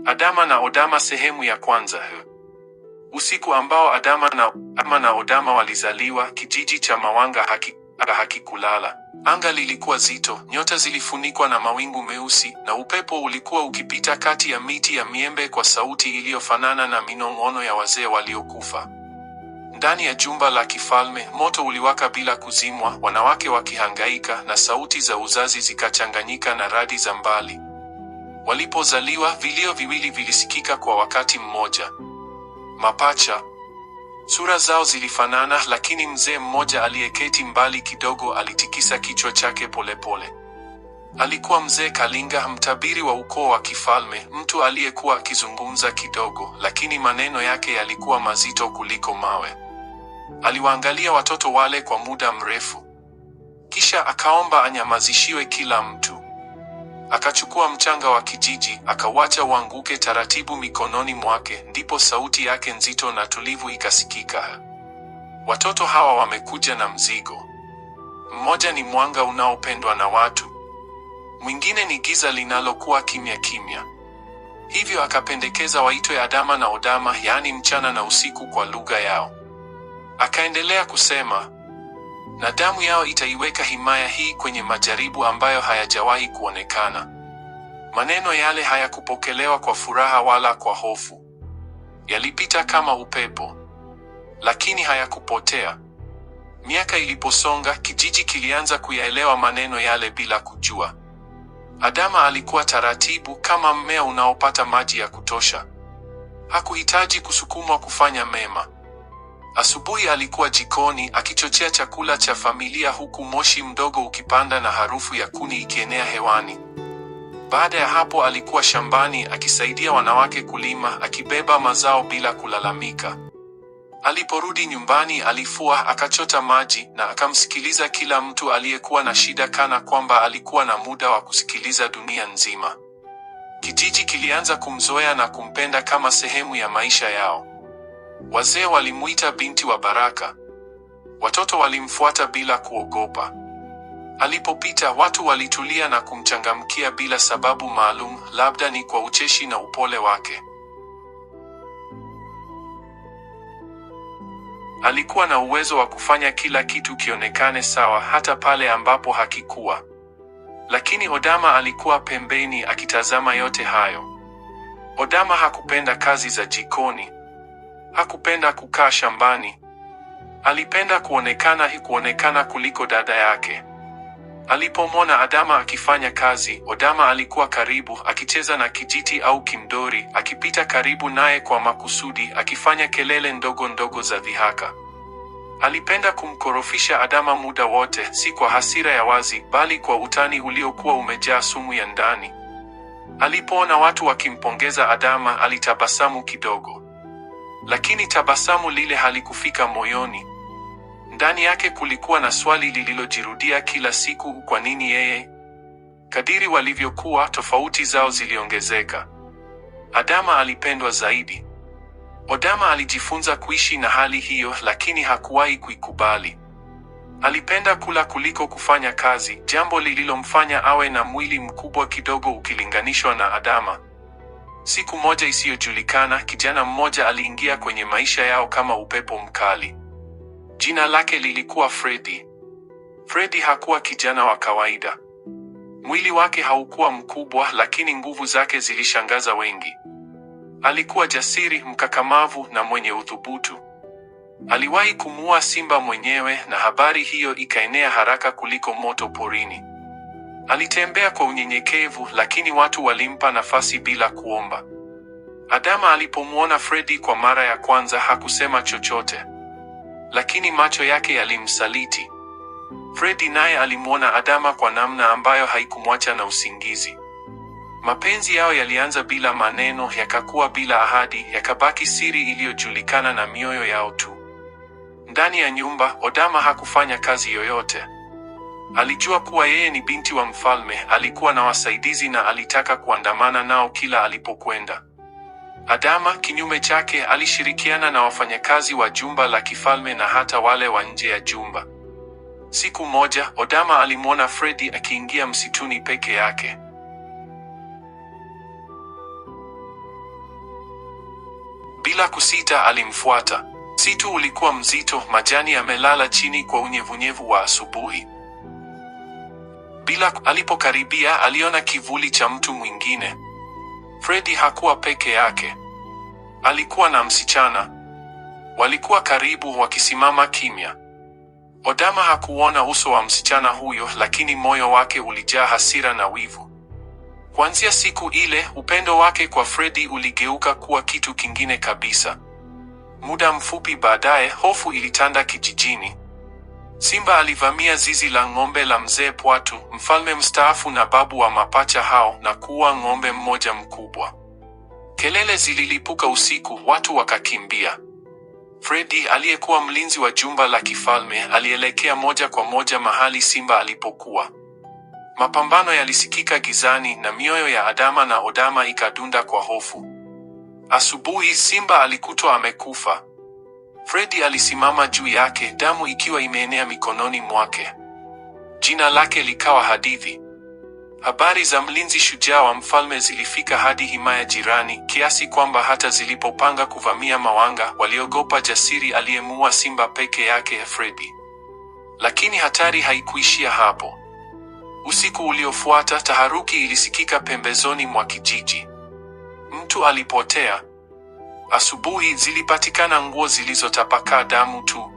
Adama na Odama sehemu ya kwanza. Usiku ambao Adama na Odama walizaliwa, kijiji cha Mawanga hakikulala. Anga lilikuwa zito, nyota zilifunikwa na mawingu meusi, na upepo ulikuwa ukipita kati ya miti ya miembe kwa sauti iliyofanana na minong'ono ya wazee waliokufa. Ndani ya jumba la kifalme, moto uliwaka bila kuzimwa, wanawake wakihangaika, na sauti za uzazi zikachanganyika na radi za mbali. Walipozaliwa, vilio viwili vilisikika kwa wakati mmoja. Mapacha. Sura zao zilifanana, lakini mzee mmoja aliyeketi mbali kidogo alitikisa kichwa chake polepole. Alikuwa mzee Kalinga, mtabiri wa ukoo wa kifalme, mtu aliyekuwa akizungumza kidogo, lakini maneno yake yalikuwa mazito kuliko mawe. Aliwaangalia watoto wale kwa muda mrefu. Kisha akaomba anyamazishiwe kila mtu. Akachukua mchanga wa kijiji, akauacha uanguke taratibu mikononi mwake, ndipo sauti yake nzito na tulivu ikasikika. Watoto hawa wamekuja na mzigo. Mmoja ni mwanga unaopendwa na watu. Mwingine ni giza linalokuwa kimya kimya. Hivyo akapendekeza waitwe Adama na Odama, yaani mchana na usiku kwa lugha yao. Akaendelea kusema, na damu yao itaiweka himaya hii kwenye majaribu ambayo hayajawahi kuonekana. Maneno yale hayakupokelewa kwa furaha wala kwa hofu. Yalipita kama upepo, lakini hayakupotea. Miaka iliposonga, kijiji kilianza kuyaelewa maneno yale bila kujua. Adama alikuwa taratibu kama mmea unaopata maji ya kutosha. Hakuhitaji kusukumwa kufanya mema. Asubuhi alikuwa jikoni akichochea chakula cha familia, huku moshi mdogo ukipanda na harufu ya kuni ikienea hewani. Baada ya hapo alikuwa shambani akisaidia wanawake kulima, akibeba mazao bila kulalamika. Aliporudi nyumbani alifua, akachota maji na akamsikiliza kila mtu aliyekuwa na shida, kana kwamba alikuwa na muda wa kusikiliza dunia nzima. Kijiji kilianza kumzoea na kumpenda kama sehemu ya maisha yao. Wazee walimuita binti wa baraka. Watoto walimfuata bila kuogopa. Alipopita watu walitulia na kumchangamkia bila sababu maalum, labda ni kwa ucheshi na upole wake. Alikuwa na uwezo wa kufanya kila kitu kionekane sawa, hata pale ambapo hakikuwa. Lakini Odama alikuwa pembeni akitazama yote hayo. Odama hakupenda kazi za jikoni. Hakupenda kukaa shambani. Alipenda kuonekana kuliko dada yake. Alipomwona Adama akifanya kazi, Odama alikuwa karibu, akicheza na kijiti au kimdori, akipita karibu naye kwa makusudi, akifanya kelele ndogo ndogo za dhihaka. Alipenda kumkorofisha Adama muda wote, si kwa hasira ya wazi, bali kwa utani uliokuwa umejaa sumu ya ndani. Alipoona watu wakimpongeza Adama, alitabasamu kidogo. Lakini tabasamu lile halikufika moyoni. Ndani yake kulikuwa na swali lililojirudia kila siku: kwa nini yeye? Kadiri walivyokuwa, tofauti zao ziliongezeka. Adama alipendwa zaidi. Odama alijifunza kuishi na hali hiyo, lakini hakuwahi kuikubali. Alipenda kula kuliko kufanya kazi, jambo lililomfanya awe na mwili mkubwa kidogo ukilinganishwa na Adama. Siku moja isiyojulikana, kijana mmoja aliingia kwenye maisha yao kama upepo mkali. Jina lake lilikuwa Fredi. Fredi hakuwa kijana wa kawaida. Mwili wake haukuwa mkubwa, lakini nguvu zake zilishangaza wengi. Alikuwa jasiri, mkakamavu na mwenye uthubutu. Aliwahi kumuua simba mwenyewe, na habari hiyo ikaenea haraka kuliko moto porini. Alitembea kwa unyenyekevu, lakini watu walimpa nafasi bila kuomba. Adama alipomwona Fredi kwa mara ya kwanza hakusema chochote. Lakini macho yake yalimsaliti. Fredi naye alimwona Adama kwa namna ambayo haikumwacha na usingizi. Mapenzi yao yalianza bila maneno, yakakuwa bila ahadi, yakabaki siri iliyojulikana na mioyo yao tu. Ndani ya nyumba, Odama hakufanya kazi yoyote. Alijua kuwa yeye ni binti wa mfalme, alikuwa na wasaidizi na alitaka kuandamana nao kila alipokwenda. Adama, kinyume chake, alishirikiana na wafanyakazi wa jumba la kifalme na hata wale wa nje ya jumba. Siku moja, Odama alimwona Fredi akiingia msituni peke yake. Bila kusita alimfuata. Msitu ulikuwa mzito, majani yamelala chini kwa unyevunyevu wa asubuhi. Alipokaribia aliona kivuli cha mtu mwingine. Freddy hakuwa peke yake. Alikuwa na msichana. Walikuwa karibu, wakisimama kimya. Odama hakuona uso wa msichana huyo, lakini moyo wake ulijaa hasira na wivu. Kuanzia siku ile, upendo wake kwa Freddy uligeuka kuwa kitu kingine kabisa. Muda mfupi baadaye, hofu ilitanda kijijini. Simba alivamia zizi la ng'ombe la mzee Pwatu, mfalme mstaafu na babu wa mapacha hao, na kuua ng'ombe mmoja mkubwa. Kelele zililipuka usiku, watu wakakimbia. Freddy, aliyekuwa mlinzi wa jumba la kifalme, alielekea moja kwa moja mahali simba alipokuwa. Mapambano yalisikika gizani na mioyo ya Adama na Odama ikadunda kwa hofu. Asubuhi simba alikutwa amekufa. Freddy alisimama juu yake, damu ikiwa imeenea mikononi mwake. Jina lake likawa hadithi. Habari za mlinzi shujaa wa mfalme zilifika hadi himaya jirani, kiasi kwamba hata zilipopanga kuvamia Mawanga, waliogopa jasiri aliyemuua simba peke yake ya Freddy. Lakini hatari haikuishia hapo. Usiku uliofuata, taharuki ilisikika pembezoni mwa kijiji. Mtu alipotea. Asubuhi zilipatikana nguo zilizotapakaa damu tu.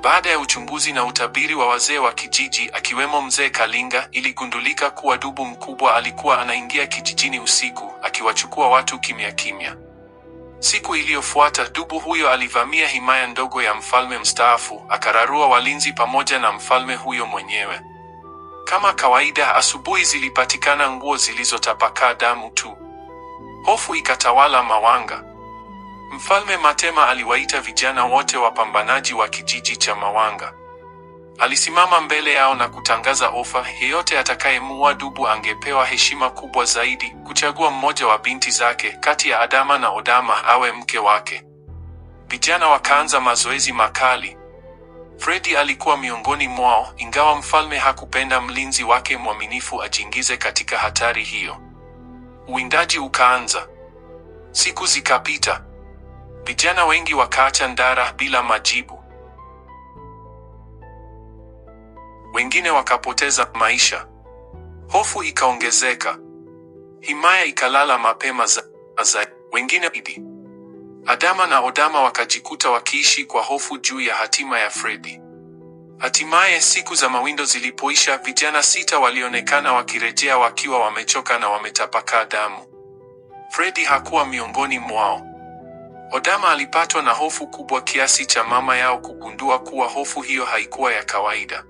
Baada ya uchunguzi na utabiri wa wazee wa kijiji, akiwemo mzee Kalinga, iligundulika kuwa dubu mkubwa alikuwa anaingia kijijini usiku, akiwachukua watu kimya kimya. Siku iliyofuata, dubu huyo alivamia himaya ndogo ya mfalme mstaafu, akararua walinzi pamoja na mfalme huyo mwenyewe. Kama kawaida, asubuhi zilipatikana nguo zilizotapakaa damu tu. Hofu ikatawala Mawanga. Mfalme Matema aliwaita vijana wote wapambanaji wa kijiji cha Mawanga. Alisimama mbele yao na kutangaza ofa: yeyote atakayemuua dubu angepewa heshima kubwa zaidi, kuchagua mmoja wa binti zake kati ya Adama na Odama awe mke wake. Vijana wakaanza mazoezi makali. Freddy alikuwa miongoni mwao, ingawa mfalme hakupenda mlinzi wake mwaminifu ajiingize katika hatari hiyo. Uwindaji ukaanza. Siku zikapita. Vijana wengi wakaacha ndara bila majibu. Wengine wakapoteza maisha. Hofu ikaongezeka. Himaya ikalala mapema za wengine idi. Adama na Odama wakajikuta wakiishi kwa hofu juu ya hatima ya Freddy. Hatimaye siku za mawindo zilipoisha, vijana 6 walionekana wakirejea wakiwa wamechoka na wametapakaa damu. Freddy hakuwa miongoni mwao. Odama alipatwa na hofu kubwa kiasi cha mama yao kugundua kuwa hofu hiyo haikuwa ya kawaida.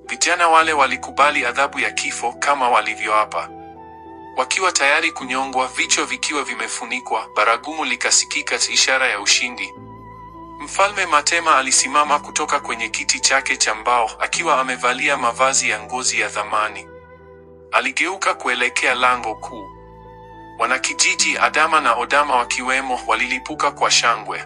Vijana wale walikubali adhabu ya kifo kama walivyoapa. Wakiwa tayari kunyongwa, vichwa vikiwa vimefunikwa, baragumu likasikika, ishara ya ushindi. Mfalme Matema alisimama kutoka kwenye kiti chake cha mbao, akiwa amevalia mavazi ya ngozi ya thamani. Aligeuka kuelekea lango kuu. Wanakijiji, Adama na Odama wakiwemo, walilipuka kwa shangwe.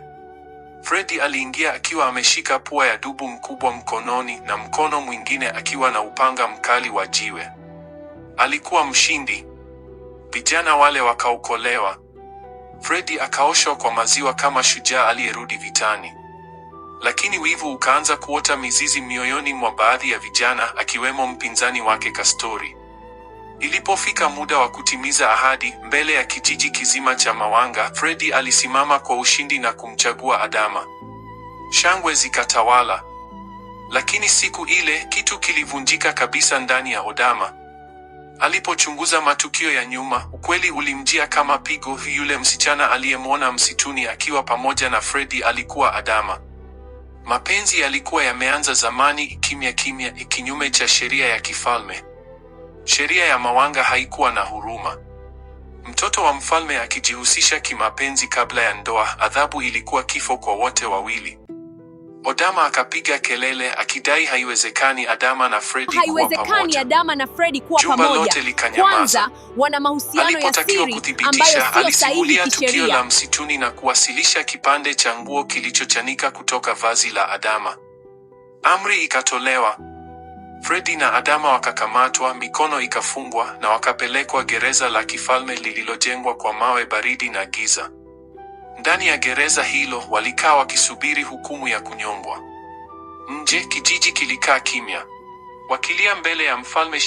Freddy aliingia akiwa ameshika pua ya dubu mkubwa mkononi, na mkono mwingine akiwa na upanga mkali wa jiwe. Alikuwa mshindi. Vijana wale wakaokolewa. Freddy akaoshwa kwa maziwa kama shujaa aliyerudi vitani. Lakini wivu ukaanza kuota mizizi mioyoni mwa baadhi ya vijana, akiwemo mpinzani wake Kastori. Ilipofika muda wa kutimiza ahadi, mbele ya kijiji kizima cha Mawanga, Freddy alisimama kwa ushindi na kumchagua Adama. Shangwe zikatawala. Lakini siku ile, kitu kilivunjika kabisa ndani ya Odama. Alipochunguza matukio ya nyuma, ukweli ulimjia kama pigo: yule msichana aliyemwona msituni akiwa pamoja na Freddy alikuwa Adama. Mapenzi yalikuwa yameanza zamani, kimya kimya, kinyume cha sheria ya kifalme. Sheria ya Mawanga haikuwa na huruma. Mtoto wa mfalme akijihusisha kimapenzi kabla ya ndoa, adhabu ilikuwa kifo kwa wote wawili. Odama akapiga kelele akidai haiwezekani Adama na Freddy kuwa pamoja. Jumba lote likanyamaza. Wana mahusiano ya Alipotakiwa siri kuthibitisha, ambayo sio sahihi alisimulia tukio kisheria. la msituni na kuwasilisha kipande cha nguo kilichochanika kutoka vazi la Adama. Amri ikatolewa. Freddy na Adama wakakamatwa, mikono ikafungwa, na wakapelekwa gereza la kifalme lililojengwa kwa mawe baridi na giza. Ndani ya gereza hilo walikaa wakisubiri hukumu ya kunyongwa. Nje kijiji kilikaa kimya, wakilia mbele ya mfalme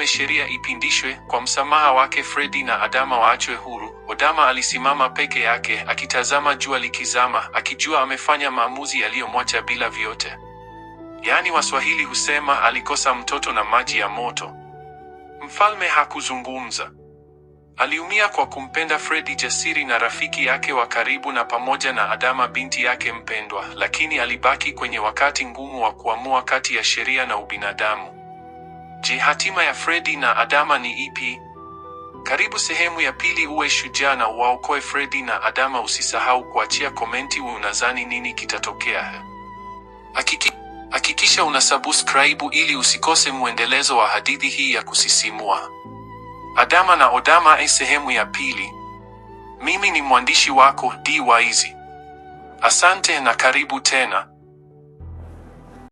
sheria ipindishwe, kwa msamaha wake Fredi na Adama waachwe huru. Odama alisimama peke yake akitazama jua likizama, akijua amefanya maamuzi yaliyomwacha bila vyote. Yaani Waswahili husema alikosa mtoto na maji ya moto. Mfalme hakuzungumza. Aliumia kwa kumpenda Fredi jasiri na rafiki yake wa karibu, na pamoja na Adama binti yake mpendwa, lakini alibaki kwenye wakati ngumu wa kuamua kati ya sheria na ubinadamu. Je, hatima ya Fredi na Adama ni ipi? Karibu sehemu ya pili. Uwe shujaa na uwaokoe Fredi na Adama. Usisahau kuachia komenti, unadhani nini kitatokea? Hakikisha una subscribe ili usikose muendelezo wa hadithi hii ya kusisimua. Adama na Odama, sehemu ya pili. Mimi ni mwandishi wako D Waizi. Asante na karibu tena.